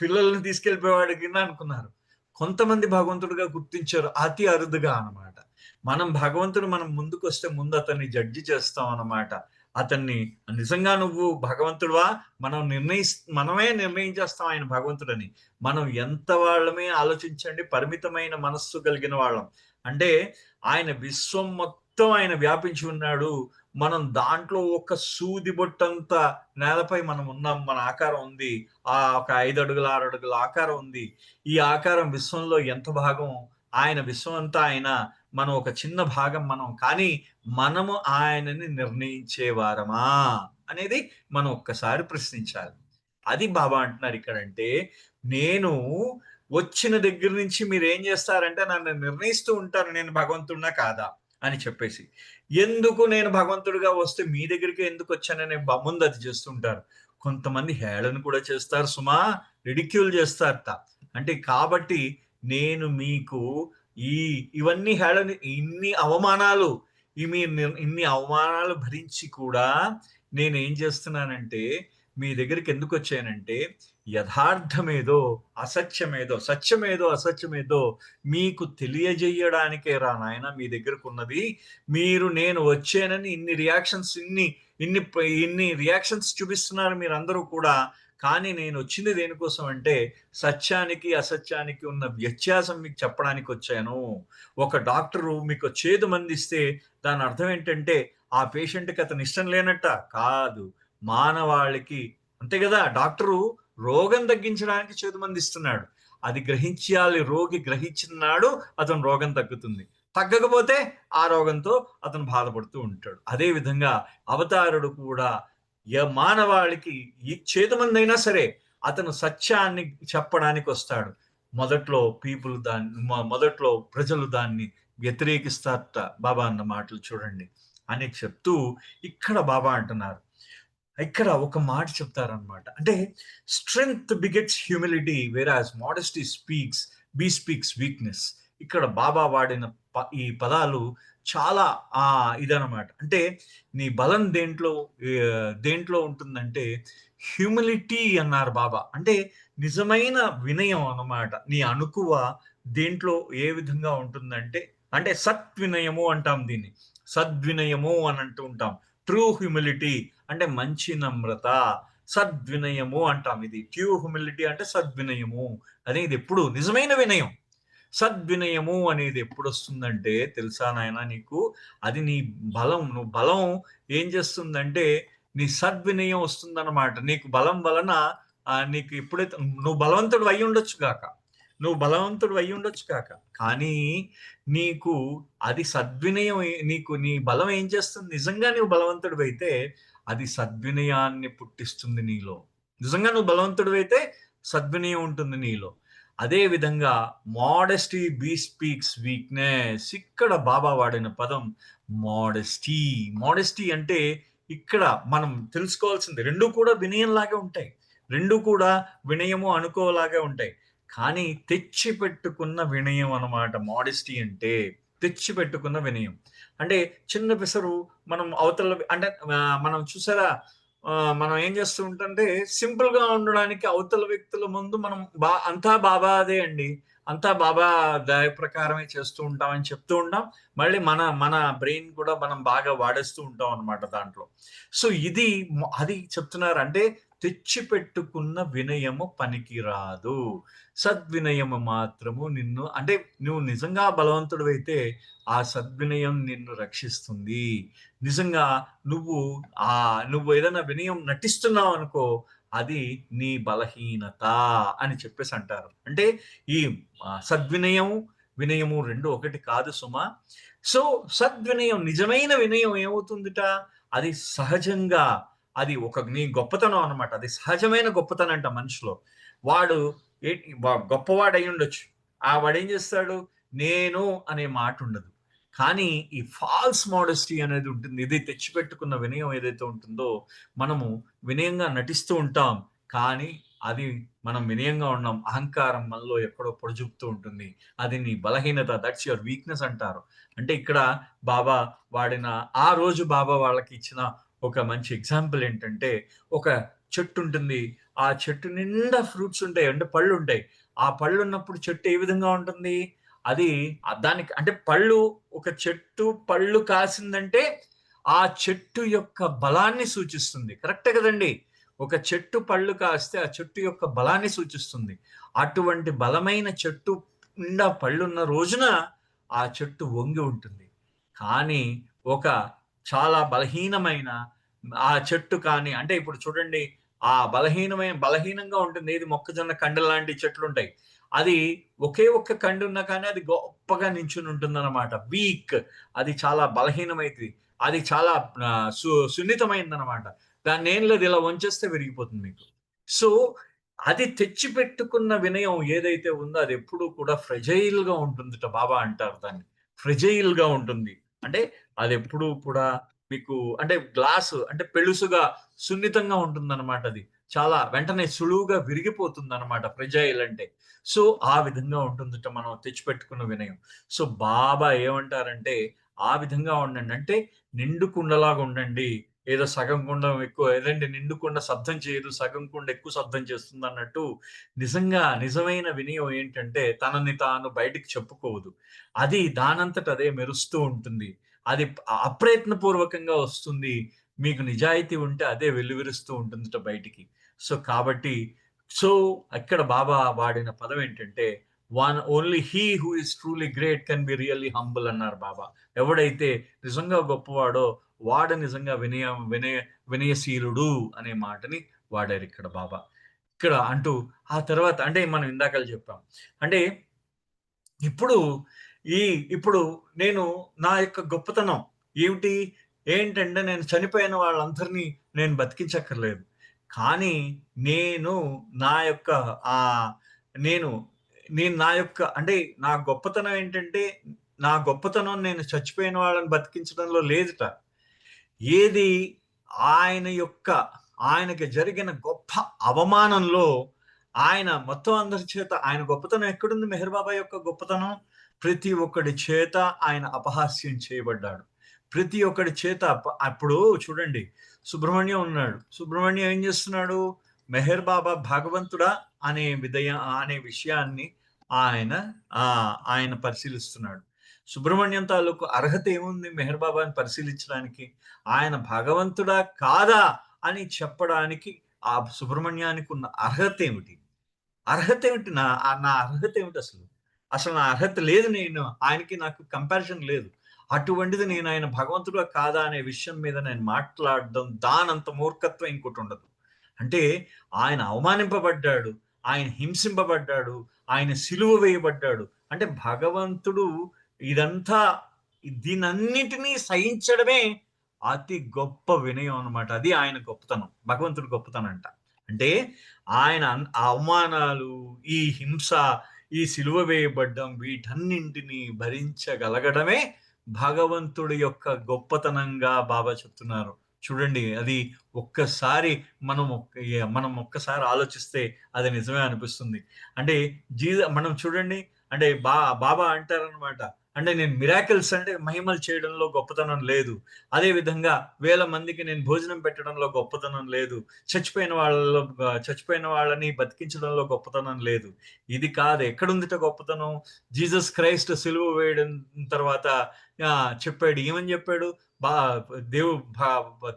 పిల్లల్ని తీసుకెళ్ళిపోయేవాడి కింద అనుకున్నారు. కొంతమంది భగవంతుడిగా గుర్తించారు, అతి అరుదుగా అన్నమాట. మనం ముందుకు వస్తే ముందు అతన్ని జడ్జి చేస్తాం అన్నమాట. అతన్ని నిజంగా నువ్వు భగవంతుడువా? మనమే నిర్ణయించేస్తాం ఆయన భగవంతుడని. మనం ఎంత వాళ్ళమే ఆలోచించండి, పరిమితమైన మనస్సు కలిగిన వాళ్ళం. అంటే ఆయన విశ్వం మొత్తం ఆయన వ్యాపించి ఉన్నాడు. మనం దాంట్లో ఒక సూది బొట్టంత నేలపై మనం ఉన్నాం. మన ఆకారం ఉంది. ఒక 5 అడుగుల 6 అడుగుల ఆకారం ఉంది. ఈ ఆకారం విశ్వంలో ఎంత భాగం? ఆయన విశ్వం అంతా ఆయన, మనం ఒక చిన్న భాగం మనం. కానీ మనము ఆయనని నిర్ణయించేవారమా అనేది మనం ఒక్కసారి ప్రశ్నించాలి. అది బాబా అంటున్నారు ఇక్కడంటే, నేను వచ్చిన దగ్గర నుంచి మీరేం చేస్తారంటే నన్ను నిర్ణయిస్తూ ఉంటారు, నేను భగవంతుడినా కాదా అని చెప్పేసి. ఎందుకు నేను భగవంతుడిగా వస్తే మీ దగ్గరికి ఎందుకు వచ్చాననే ముందు అది చేస్తుంటారు. కొంతమంది హేళన కూడా చేస్తారు సుమా, రిడిక్యూల్ చేస్తారట. అంటే కాబట్టి నేను మీకు ఇవన్నీ హేళన, ఇన్ని అవమానాలు భరించి కూడా నేనేం చేస్తున్నానంటే, మీ దగ్గరికి ఎందుకు వచ్చానంటే, యథార్థమేదో అసత్యమేదో, సత్యమేదో అసత్యమేదో మీకు తెలియజేయడానికే రా నాయన మీ దగ్గరకు ఉన్నది. నేను వచ్చానని ఇన్ని రియాక్షన్స్ చూపిస్తున్నారు మీరందరూ కూడా. కానీ నేను వచ్చింది దేనికోసం అంటే, సత్యానికి అసత్యానికి ఉన్న వ్యత్యాసం మీకు చెప్పడానికి వచ్చాను. ఒక డాక్టరు మీకు చేదు మందిస్తే దాని అర్థం ఏంటంటే, ఆ పేషెంట్కి అతను ఇష్టం లేనట్ట కాదు, మానవాళికి అంతే కదా. డాక్టరు రోగం తగ్గించడానికి చేదు మంది ఇస్తున్నాడు. అది గ్రహించాలి. రోగి గ్రహించినాడు అతను రోగం తగ్గుతుంది. తగ్గకపోతే ఆ రోగంతో అతను బాధపడుతూ ఉంటాడు. అదే విధంగా అవతారుడు కూడా మానవాళికి ఈ చేతమందైనా సరే అతను సత్యాన్ని చెప్పడానికి వస్తాడు. మొదట్లో మొదట్లో ప్రజలు దాన్ని వ్యతిరేకిస్తారట బాబా అన్న మాటలు చూడండి అని చెప్తూ ఇక్కడ బాబా అంటున్నారు. ఇక్కడ ఒక మాట చెప్తారనమాట. అంటే strength begets humility వేరాస్ modesty speaks weakness. ఇక్కడ బాబా వాడిన ఈ పదాలు చాలా ఇదనమాట. అంటే నీ బలం దేంట్లో ఉంటుందంటే హ్యూమిలిటీ అన్నారు బాబా. అంటే నిజమైన వినయం అన్నమాట. నీ అణుకువ దేంట్లో ఏ విధంగా ఉంటుందంటే, అంటే సద్వినయము అంటాం దీన్ని. సద్వినయము అని అంటూ ఉంటాం. ట్రూ హ్యూమిలిటీ అంటే మంచి నమ్రత, సద్వినయము అంటాం. ఇది ట్రూ హ్యూమిలిటీ అంటే సద్వినయము అనేది ఎప్పుడు నిజమైన వినయం. సద్వినయము అనేది ఎప్పుడు వస్తుందంటే తెలుసా నాయన నీకు, అది నీ బలం. బలం ఏం చేస్తుందంటే నీ సద్వినయం వస్తుందన్నమాట. నీకు బలం వలన నీకు ఎప్పుడైతే నువ్వు బలవంతుడు అయి ఉండొచ్చు కాక కానీ నీకు అది సద్వినయం, నీ బలం ఏం చేస్తుంది? నిజంగా నువ్వు బలవంతుడు అయితే అది సద్వినయాన్ని పుట్టిస్తుంది నీలో. నిజంగా నువ్వు బలవంతుడు అయితే సద్వినయం ఉంటుంది నీలో. అదే విధంగా మోడెస్టీ స్పీక్స్ వీక్నెస్. ఇక్కడ బాబా వాడిన పదం మోడెస్టీ అంటే ఇక్కడ మనం తెలుసుకోవాల్సింది రెండు కూడా వినయంలాగే ఉంటాయి. రెండు కూడా వినయము అనుకోలాగే ఉంటాయి. కానీ తెచ్చిపెట్టుకున్న వినయం అన్నమాట మోడెస్టీ అంటే. తెచ్చిపెట్టుకున్న వినయం అంటే చిన్న పిసరు మనం అవతల అంటే మనం చూసారా, మనం ఏం చేస్తూ ఉంటే సింపుల్ గా ఉండడానికి అవతల వ్యక్తుల ముందు మనం అంతా బాబా అదే అండి, అంతా బాబా దాని ప్రకారమే చేస్తూ ఉంటామని చెప్తూ ఉంటాం. మళ్ళీ మన బ్రెయిన్ కూడా మనం బాగా వాడేస్తూ ఉంటాం అనమాట దాంట్లో. సో అది చెప్తున్నారు. అంటే తెచ్చిపెట్టుకున్న వినయము పనికిరాదు, సద్వినయము మాత్రము నిన్ను, అంటే నువ్వు నిజంగా బలవంతుడు అయితే ఆ సద్వినయం నిన్ను రక్షిస్తుంది. నిజంగా నువ్వు ఏదైనా వినయం నటిస్తున్నావు అనుకో, అది నీ బలహీనత అని చెప్పేసి అంటారు. అంటే ఈ వినయము రెండు ఒకటి కాదు సుమా. సో సద్వినయం, నిజమైన వినయం ఏమవుతుందిట, అది సహజంగా, అది నీ గొప్పతనం అన్నమాట. అది సహజమైన గొప్పతనం అంట మనిషిలో. వాడు గొప్పవాడు అయి ఉండొచ్చు, వాడు ఏం చేస్తాడు, నేను అనే మాట ఉండదు. కానీ ఈ ఫాల్స్ మోడెస్టీ అనేది ఉంటుంది. ఇది తెచ్చిపెట్టుకున్న వినయం ఏదైతే ఉంటుందో, మనము వినయంగా నటిస్తూ ఉంటాం కానీ అది మనం వినయంగా ఉన్నాం, అహంకారం మనలో ఎక్కడో పొడిచూపుతూ ఉంటుంది. అది నీ బలహీనత, దట్స్ యువర్ వీక్నెస్ అంటారు. అంటే ఇక్కడ బాబా వాడిన ఆ రోజు బాబా వాళ్ళకి ఇచ్చిన ఒక మంచి ఎగ్జాంపుల్ ఏంటంటే, ఒక చెట్టు ఉంటుంది, ఆ చెట్టు నిండా ఫ్రూట్స్ ఉంటాయి, అంటే పళ్ళు ఉంటాయి. ఆ పళ్ళు ఉన్నప్పుడు చెట్టు ఏ విధంగా ఉంటుంది, అది దానికి అంటే ఒక చెట్టు పళ్ళు కాసిందంటే ఆ చెట్టు యొక్క బలాన్ని సూచిస్తుంది. కరెక్టే కదండి. ఒక చెట్టు పళ్ళు కాస్తే ఆ చెట్టు యొక్క బలాన్ని సూచిస్తుంది. అటువంటి బలమైన చెట్టు నిండా పళ్ళున్న రోజున ఆ చెట్టు వంగి ఉంటుంది. కానీ ఒక చాలా బలహీనమైన ఆ చెట్టు కానీ, అంటే ఇప్పుడు చూడండి, ఆ బలహీనంగా ఉంటుంది. ఏది, మొక్కజొన్న కండె లాంటి చెట్లు ఉంటాయి. అది ఒకే ఒక్క కండు ఉన్నా కానీ అది గొప్పగా నించుని ఉంటుందన్నమాట. వీక్, అది చాలా బలహీనమైంది, అది చాలా సున్నితమైందనమాట. దాన్ని ఏం లేదు, ఇలా వంచేస్తే విరిగిపోతుంది మీకు. సో అది తెచ్చిపెట్టుకున్న వినయం ఏదైతే ఉందో అది ఎప్పుడూ కూడా ఫ్రెజైల్ గా ఉంటుందిట. బాబా అంటారు దాన్ని ఫ్రెజైల్ గా ఉంటుంది. అంటే అది ఎప్పుడూ కూడా మీకు అంటే గ్లాసు అంటే పెళుసుగా సున్నితంగా ఉంటుందన్నమాట. అది చాలా వెంటనే సులువుగా విరిగిపోతుంది అనమాట ఫ్రెజైల్ అంటే. సో ఆ విధంగా ఉంటుందిట మనం తెచ్చిపెట్టుకున్న వినయం. సో బాబా ఏమంటారంటే ఆ విధంగా ఉండండి, అంటే నిండు కుండలాగా ఉండండి. ఏదో సగం కుండ ఎక్కువ, ఏదంటే నిండు కుండ శబ్దం చేయదు, సగం కుండ ఎక్కువ శబ్దం చేస్తుంది అన్నట్టు, నిజమైన వినయం ఏంటంటే తనని తాను బయటికి చెప్పుకోదు. అది దానంతట అదే మెరుస్తూ ఉంటుంది. అది అప్రయత్నపూర్వకంగా వస్తుంది. మీకు నిజాయితీ ఉంటే అదే వెల్లువిరుస్తూ ఉంటుందిట బయటికి. సో కాబట్టి అక్కడ బాబా వాడిన పదం ఏంటంటే, only he who is truly great can be really humble అన్నారు బాబా. ఎవడైతే నిజంగా గొప్పవాడో వాడు నిజంగా వినయశీలుడు అనే మాటని వాడారు ఇక్కడ బాబా. ఇక్కడ అంటూ ఆ తర్వాత అంటే మనం ఇందాకలు చెప్పాం. అంటే ఇప్పుడు ఇప్పుడు నేను నా యొక్క గొప్పతనం ఏమిటి? ఏంటంటే నేను చనిపోయిన వాళ్ళందరినీ నేను బతికించక్కర్లేదు. కానీ నేను నా యొక్క ఆహ్, నేను నేను నా యొక్క అంటే నా గొప్పతనం ఏంటంటే, నా గొప్పతనం నేను చచ్చిపోయిన వాళ్ళని బతికించడంలో లేదుట. ఏది ఆయన యొక్క ఆయనకి జరిగిన గొప్ప అవమానంలో ఆయన మొత్తం అందరి చేత ఆయన గొప్పతనం ఎక్కడుంది? మెహర్ బాబా యొక్క గొప్పతనం ప్రతి ఒక్కడి చేత ఆయన అపహాస్యం చేయబడ్డాడు. ప్రతి ఒక్కడి చేత అప్పుడు చూడండి, సుబ్రహ్మణ్యం ఉన్నాడు. సుబ్రహ్మణ్యం ఏం చేస్తున్నాడు? మెహర్ బాబా భగవంతుడా అనే విషయాన్ని ఆయన ఆయన పరిశీలిస్తున్నాడు. సుబ్రహ్మణ్యం తాలూకు అర్హత ఏముంది మెహర్ బాబాని పరిశీలించడానికి? ఆయన భగవంతుడా కాదా అని చెప్పడానికి ఆ సుబ్రహ్మణ్యానికి ఉన్న అర్హత ఏమిటి? అర్హత ఏమిటి? నా అర్హత ఏమిటి అసలు? అసలు నా అర్హత లేదు. ఆయనకి నాకు కంపారిజన్ లేదు. అటువంటిది నేను ఆయన భగవంతుడా కాదా అనే విషయం మీద నేను మాట్లాడడం దానంత మూర్ఖత్వం ఇంకోటి ఉండదు. అంటే ఆయన అవమానింపబడ్డాడు. ఆయన హింసింపబడ్డాడు. ఆయన సిలువ వేయబడ్డాడు. అంటే భగవంతుడు ఇదంతా దీనన్నిటినీ సహించడమే అతి గొప్ప వినయం అన్నమాట. అది ఆయన గొప్పతనం. భగవంతుడి గొప్పతనం అంట. అంటే ఆయన ఆ అవమానాలు, ఈ హింస, ఈ సిలువ వేయబడ్డం వీటన్నింటిని భరించగలగడమే భగవంతుడి యొక్క గొప్పతనంగా బాబా చెప్తున్నారు. చూడండి, అది ఒక్కసారి మనం ఒక్కసారి ఆలోచిస్తే అది నిజమే అనిపిస్తుంది. అంటే మనం చూడండి, అంటే బాబా అంటారనమాట. అంటే నేను మిరాకిల్స్ అంటే మహిమలు చేయడంలో గొప్పతనం లేదు. అదే విధంగా వేల మందికి నేను భోజనం పెట్టడంలో గొప్పతనం లేదు. చచ్చిపోయిన వాళ్ళని బతికించడంలో గొప్పతనం లేదు. ఇది కాదు. ఎక్కడుందిట గొప్పతనం? జీసస్ క్రైస్ట్ సిలువ వేయడం తర్వాత చెప్పాడు. ఏమని చెప్పాడు? బా దేవు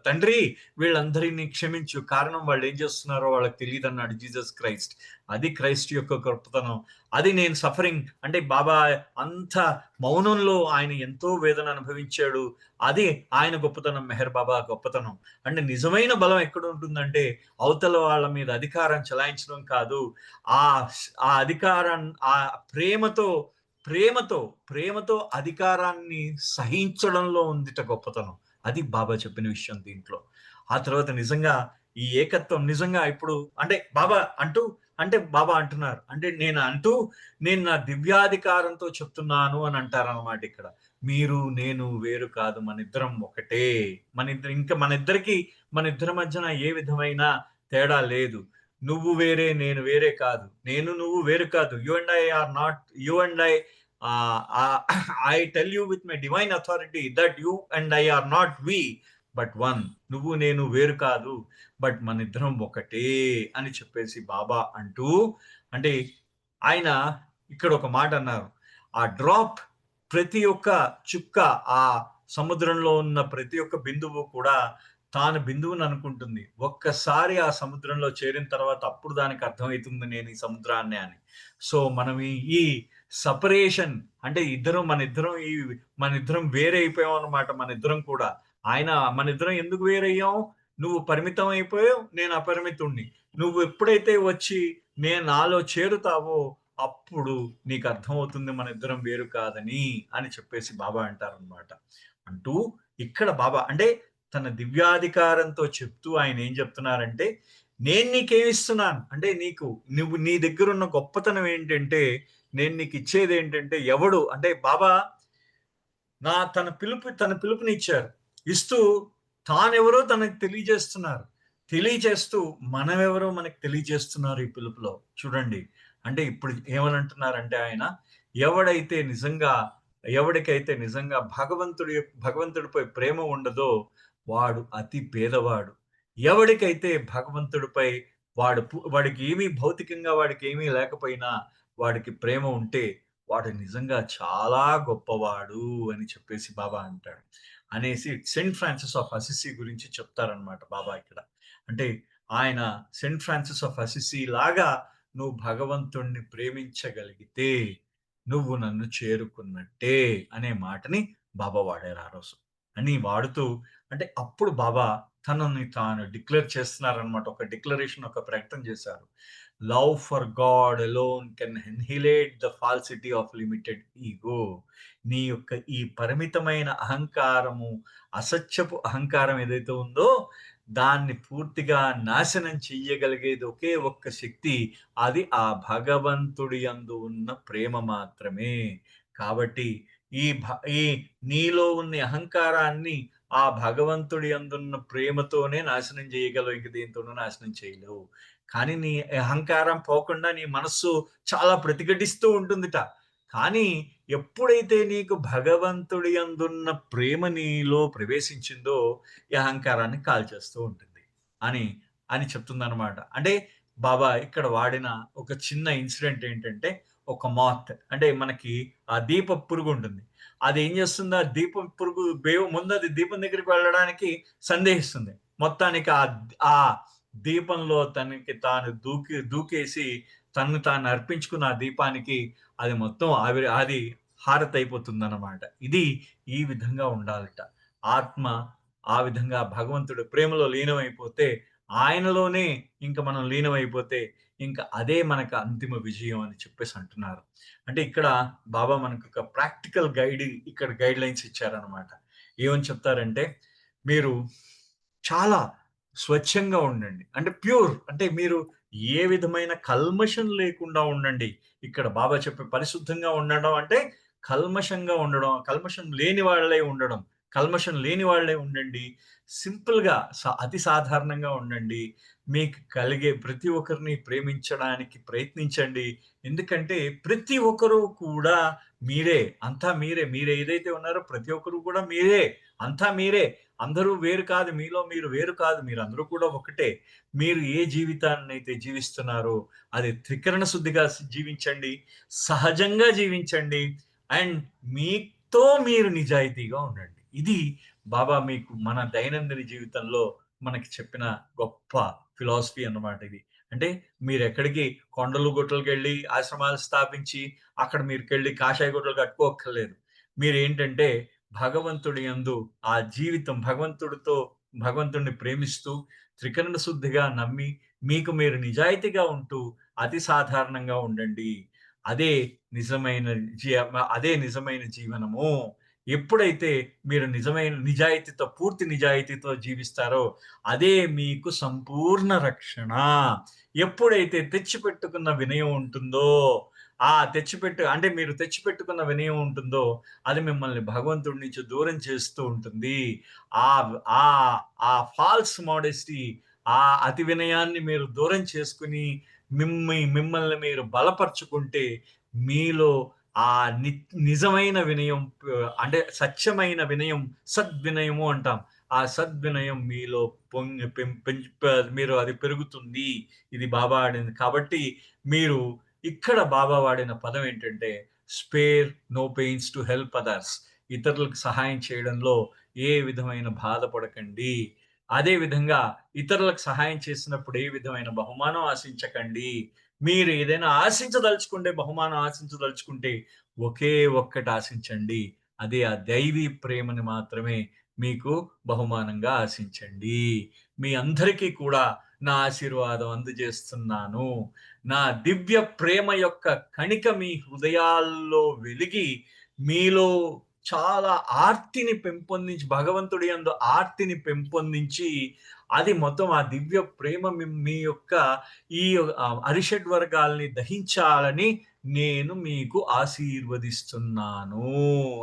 తండ్రి వీళ్ళందరినీ క్షమించు. కారణం వాళ్ళు ఏం చేస్తున్నారో వాళ్ళకి తెలియదన్నాడు జీసస్ క్రైస్ట్. అది క్రైస్ట్ యొక్క గొప్పతనం. అది నేను సఫరింగ్ అంటే బాబా అంత మౌనంలో ఆయన ఎంతో వేదన అనుభవించాడు. అది ఆయన గొప్పతనం, మెహర్ బాబా గొప్పతనం. అంటే నిజమైన బలం ఎక్కడ ఉంటుందంటే అవతల వాళ్ళ మీద అధికారం చెలాయించడం కాదు. ఆ ఆ అధికారాన్ని ప్రేమతో అధికారాన్ని సహించడంలో ఉందిట గొప్పతనం. అది బాబా చెప్పిన విషయం దీంట్లో. ఆ తర్వాత నిజంగా ఈ ఏకత్వం నిజంగా ఇప్పుడు అంటే బాబా అంటున్నారు. అంటే నేను నా దివ్యాధికారంతో చెప్తున్నాను అని అంటారన్నమాట ఇక్కడ. మీరు నేను వేరు కాదు, మనిద్దరం ఒకటే. మన ఇద్దరి మధ్యన ఏ విధమైన తేడా లేదు. నువ్వు వేరే నేను వేరే కాదు. నువ్వు వేరు కాదు. You and I are not you and I I tell you with my divine authority that you and I are not we but one. నువ్వు నేను వేరు కాదు, బట్ మన ఇద్దరం ఒకటే అని చెప్పేసి బాబా అంటూ, అంటే ఆయన ఇక్కడ ఒక మాట అన్నారు. ఆ డ్రాప్, ప్రతి ఒక్క చుక్క, ఆ సముద్రంలో ఉన్న ప్రతి ఒక్క బిందువు కూడా తాను బిందువుని అనుకుంటుంది. ఒక్కసారి ఆ సముద్రంలో చేరిన తర్వాత అప్పుడు దానికి అర్థమవుతుంది నేను ఈ సముద్రాన్ని అని. సో మనం ఈ సపరేషన్ అంటే మన ఇద్దరం వేరే అయిపోయాం అన్నమాట. మన ఇద్దరం కూడా మన ఇద్దరం ఎందుకు వేరయ్యాం? నువ్వు పరిమితం అయిపోయావు, నేను అపరిమితుణ్ణి. నువ్వు ఎప్పుడైతే వచ్చి నాలో చేరుతావో అప్పుడు నీకు అర్థమవుతుంది మన ఇద్దరం వేరు కాదని అని చెప్పేసి బాబా అంటారనమాట. అంటూ ఇక్కడ బాబా అంటే తన దివ్యాధికారంతో చెప్తూ ఆయన ఏం చెప్తున్నారంటే, నేను నీకేమిస్తున్నాను అంటే నువ్వు నీ దగ్గర ఉన్న గొప్పతనం ఏంటంటే, నేను నీకు ఇచ్చేది ఏంటంటే, ఎవడు అంటే బాబా తన పిలుపునిచ్చారు. ఇస్తూ తానెవరో తనకు తెలియజేస్తూ మనమెవరో మనకు తెలియజేస్తున్నారు ఈ పిలుపులో. చూడండి, అంటే ఇప్పుడు ఏమనంటున్నారంటే ఆయన, ఎవడికైతే నిజంగా భగవంతుడిపై ప్రేమ ఉండదో వాడు అతి పేదవాడు. ఎవడికైతే భగవంతుడిపై వాడికి ఏమీ భౌతికంగా వాడికి ఏమీ లేకపోయినా వాడికి ప్రేమ ఉంటే వాడు నిజంగా చాలా గొప్పవాడు అని చెప్పేసి బాబా అంటాడు. అనేసి సెయింట్ ఫ్రాన్సిస్ ఆఫ్ అసిసి గురించి చెప్తారనమాట బాబా ఇక్కడ. అంటే ఆయన సెయింట్ ఫ్రాన్సిస్ ఆఫ్ అసిసి లాగా నువ్వు భగవంతుణ్ణి ప్రేమించగలిగితే నువ్వు నన్ను చేరుకున్నట్టే అనే మాటని బాబా వాడారు ఆ రోజు. అని వాడుతూ అంటే అప్పుడు బాబా తనని తాను డిక్లేర్ చేస్తున్నారనమాట. ఒక డిక్లరేషన్, ఒక ప్రకటన చేశారు. Love for God alone can annihilate the falsity of limited ego. నీ యొక్క ఈ పరిమితమైన అహంకారము, అసత్యపు అహంకారం ఏదైతే ఉందో దాన్ని పూర్తిగా నాశనం చెయ్యగలిగేది ఒకే ఒక్క శక్తి. అది ఆ భగవంతుడి యందు ఉన్న ప్రేమ మాత్రమే. కాబట్టి ఈ నీలో ఉన్న అహంకారాన్ని ఆ భగవంతుడి యందున్న ప్రేమతోనే నాశనం చేయగలవు. ఇంక దేనితోనూ నాశనం చేయలేవు. కానీ నీ అహంకారం పోకుండా నీ మనస్సు చాలా ప్రతిఘటిస్తూ ఉంటుందిట. కానీ ఎప్పుడైతే నీకు భగవంతుడి యందున్న ప్రేమ నీలో ప్రవేశించిందో ఈ అహంకారాన్ని కాల్చేస్తూ ఉంటుంది అని అని చెప్తుందనమాట. అంటే బాబా ఇక్కడ వాడిన ఒక చిన్న ఇన్సిడెంట్ ఏంటంటే, ఒక మాత్ అంటే మనకి ఆ దీప పురుగు ఉంటుంది. అది ఏం చేస్తుంది, ఆ దీపం పురుగు ముందు అది దీపం దగ్గరికి వెళ్ళడానికి సందేహిస్తుంది. మొత్తానికి ఆ దీపంలో తనకి తాను దూకేసి తనను తాను అర్పించుకున్న ఆ దీపానికి అది మొత్తం అది హారతైపోతుందన్నమాట. ఇది ఈ విధంగా ఉండాలట. ఆత్మ ఆ విధంగా భగవంతుడి ప్రేమలో లీనమైపోతే, ఆయనలోనే ఇంక మనం లీనమైపోతే ఇంక అదే మనకు అంతిమ విజయం అని చెప్పేసి అంటున్నారు. అంటే ఇక్కడ బాబా మనకు ఒక ప్రాక్టికల్ ఇక్కడ గైడ్‌లైన్స్ ఇచ్చారనమాట. ఏమని చెప్తారంటే, మీరు చాలా స్వచ్ఛంగా ఉండండి. అంటే ప్యూర్ అంటే మీరు ఏ విధమైన కల్మషం లేకుండా ఉండండి. ఇక్కడ బాబా చెప్పే పరిశుద్ధంగా ఉండడం అంటే కల్మషంగా ఉండడం, కల్మషం లేని వాళ్ళే ఉండడం. కల్మషం లేని వాళ్ళే ఉండండి. సింపుల్‌గా అతి సాధారణంగా ఉండండి. మీకు కలిగే ప్రతి ఒక్కరిని ప్రేమించడానికి ప్రయత్నించండి. ఎందుకంటే ప్రతి ఒక్కరు కూడా మీరే. అంతా మీరే. మీరు ఏదైతే ఉన్నారో ప్రతి ఒక్కరు కూడా మీరే. అంతా మీరే. అందరూ వేరు కాదు. మీలో మీరు వేరు కాదు. మీరందరూ కూడా ఒకటే. మీరు ఏ జీవితాన్నైతే జీవిస్తున్నారో అది త్రికరణ శుద్ధిగా జీవించండి. సహజంగా జీవించండి. అండ్ మీతో మీరు నిజాయితీగా ఉండండి. ఇది బాబా మీకు మన దైనందిన జీవితంలో మనకి చెప్పిన గొప్ప ఫిలాసఫీ అన్నమాట ఇది. అంటే మీరెక్కడికి కొండలు, గుట్టలకెళ్ళి ఆశ్రమాలు స్థాపించి అక్కడ మీరుకెళ్ళి కాషాయ గుట్టలు కట్టుకోక్కర్లేదు. మీరేంటంటే భగవంతుడి యందు ఆ జీవితం భగవంతుడిని ప్రేమిస్తూ త్రికరణ శుద్ధిగా నమ్మి మీకు మీరు నిజాయితీగా ఉంటూ అతి సాధారణంగా ఉండండి. అదే నిజమైన అదే నిజమైన జీవనము. ఎప్పుడైతే మీరు పూర్తి నిజాయితీతో జీవిస్తారో అదే మీకు సంపూర్ణ రక్షణ. ఎప్పుడైతే తెచ్చిపెట్టుకున్న వినయం ఉంటుందో, అంటే మీరు తెచ్చిపెట్టుకున్న వినయం ఉంటుందో అది మిమ్మల్ని భగవంతుడి నుంచి దూరం చేస్తూ ఉంటుంది. ఆ ఆ ఆ ఫాల్స్ మోడెస్టీ, ఆ అతి వినయాన్ని మీరు దూరం చేసుకొని మిమ్మల్ని మీరు బలపరుచుకుంటే మీలో ఆ ని నిజమైన వినయం అంటే సత్యమైన వినయం, సద్వినయము అంటాం. ఆ సద్వినయం మీలో పొంగి పెం పెంచ్ ప మీరు అది పెరుగుతుంది. ఇది బాబా ఆడింది. కాబట్టి మీరు ఇక్కడ బాబా వాడిన పదం ఏంటంటే, spare no pains to help others. ఇతరులకు సహాయం చేయడంలో ఏ విధమైన బాధపడకండి. అదే విధంగా ఇతరులకు సహాయం చేసినప్పుడు ఏ విధమైన బహుమానం ఆశించకండి. మీరు ఏదైనా బహుమానం ఆశించదలుచుకుంటే ఒకే ఒక్కటి ఆశించండి. అదే ఆ దైవీ ప్రేమని మాత్రమే మీకు బహుమానంగా ఆశించండి. మీ అందరికీ కూడా నా ఆశీర్వాదం అందజేస్తున్నాను. నా దివ్య ప్రేమ యొక్క కణిక మీ హృదయాల్లో వెలిగి మీలో చాలా భగవంతుడి యందు ఆర్తిని పెంపొందించి అది మొత్తం ఆ దివ్య ప్రేమ మీ యొక్క ఈ అరిషడ్ వర్గాల్ని దహించాలని నేను మీకు ఆశీర్వదిస్తున్నాను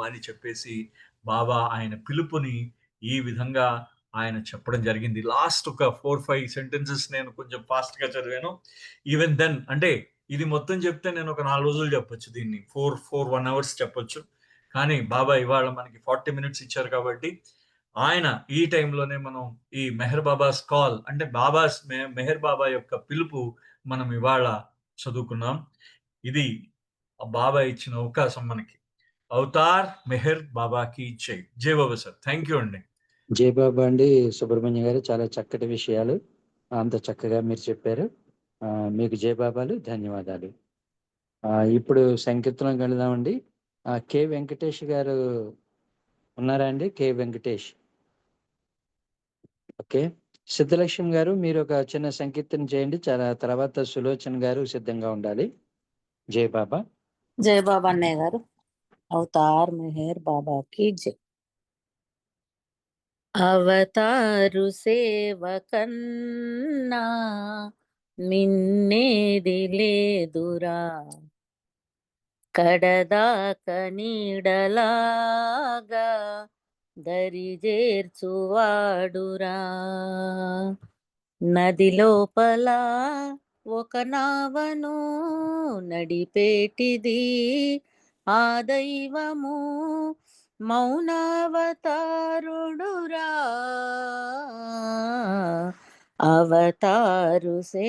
అని చెప్పేసి బాబా ఆయన పిలుపుని ఈ విధంగా ఆయన చెప్పడం జరిగింది. లాస్ట్ ఒక 4, 5 సెంటెన్సెస్ నేను కొంచెం ఫాస్ట్ గా చదివాను. ఈవెన్ దెన్ అంటే ఇది మొత్తం చెప్తే నేను ఒక 4 రోజులు చెప్పొచ్చు దీన్ని. 1 అవర్స్ చెప్పొచ్చు. కానీ బాబా ఇవాళ మనకి 40 మినిట్స్ ఇచ్చారు కాబట్టి ఆయన ఈ టైంలోనే మనం ఈ మెహర్ బాబాస్ కాల్ అంటే మెహర్ బాబా యొక్క పిలుపు మనం ఇవాళ చదువుకున్నాం. ఇది బాబా ఇచ్చిన అవకాశం మనకి. అవతార్ మెహర్ బాబాకి జై. జై బాబా సార్. థ్యాంక్ యూ అండి. జై బాబా అండి సుబ్రహ్మణ్య గారు. చాలా చక్కటి విషయాలు అంత చక్కగా మీరు చెప్పారు. మీకు జై బాబాలు, ధన్యవాదాలు. ఇప్పుడు సంకీర్తనం వెళదామండి. కె వెంకటేష్ గారు ఉన్నారా అండి? కె వెంకటేష్. ఓకే, సిద్ధలక్ష్మి గారు మీరు ఒక చిన్న సంకీర్తన చేయండి. తర్వాత సులోచన గారు సిద్ధంగా ఉండాలి. జై బాబా. జై బాబా అన్నయ్య గారు. అవతార్ మెహర్ బాబాకి జై. అవతారు సేవకన్నా మిన్నేది లేదురా, కడదాక నీడలాగా దరిజేర్చువాడురా. నది లోపల ఒక నావను నడిపేటిది ఆ దైవము మౌనావతారుడురా. అవతారు సే